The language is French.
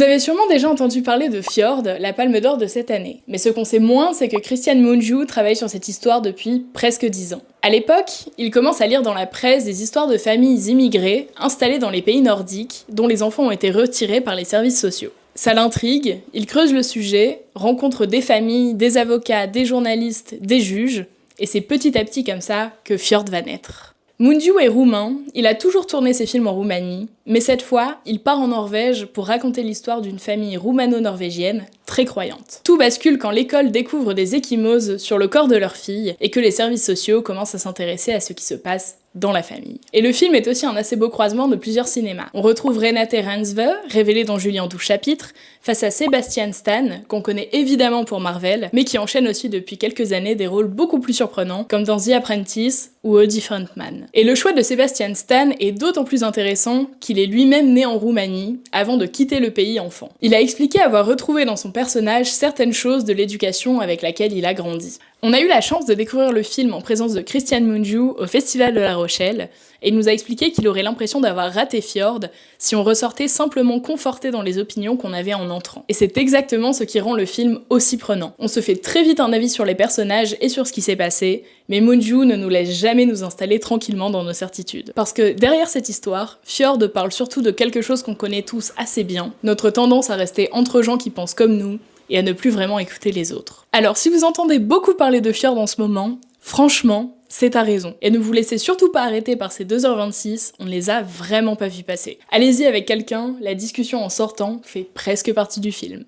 Vous avez sûrement déjà entendu parler de Fjord, la palme d'or de cette année. Mais ce qu'on sait moins, c'est que Christian Mungiu travaille sur cette histoire depuis presque 10 ans. À l'époque, il commence à lire dans la presse des histoires de familles immigrées installées dans les pays nordiques, dont les enfants ont été retirés par les services sociaux. Ça l'intrigue, il creuse le sujet, rencontre des familles, des avocats, des journalistes, des juges, et c'est petit à petit comme ça que Fjord va naître. Mungiu est roumain, il a toujours tourné ses films en Roumanie, mais cette fois, il part en Norvège pour raconter l'histoire d'une famille roumano-norvégienne très croyante. Tout bascule quand l'école découvre des ecchymoses sur le corps de leur fille et que les services sociaux commencent à s'intéresser à ce qui se passe dans la famille. Et le film est aussi un assez beau croisement de plusieurs cinémas. On retrouve Renate Reinsve, révélée dans Julie en 12 chapitres, face à Sebastian Stan, qu'on connaît évidemment pour Marvel, mais qui enchaîne aussi depuis quelques années des rôles beaucoup plus surprenants, comme dans The Apprentice ou A Different Man. Et le choix de Sebastian Stan est d'autant plus intéressant qu'il est lui-même né en Roumanie, avant de quitter le pays enfant. Il a expliqué avoir retrouvé dans son personnage certaines choses de l'éducation avec laquelle il a grandi. On a eu la chance de découvrir le film en présence de Christian Mungiu au Festival de La Rochelle, et il nous a expliqué qu'il aurait l'impression d'avoir raté Fjord si on ressortait simplement conforté dans les opinions qu'on avait en entrant. Et c'est exactement ce qui rend le film aussi prenant. On se fait très vite un avis sur les personnages et sur ce qui s'est passé, mais Mungiu ne nous laisse jamais nous installer tranquillement dans nos certitudes. Parce que derrière cette histoire, Fjord parle surtout de quelque chose qu'on connaît tous assez bien, notre tendance à rester entre gens qui pensent comme nous, et à ne plus vraiment écouter les autres. Alors si vous entendez beaucoup parler de Fjord en ce moment, franchement, c'est à raison. Et ne vous laissez surtout pas arrêter par ces 2h26, on ne les a vraiment pas vus passer. Allez-y avec quelqu'un, la discussion en sortant fait presque partie du film.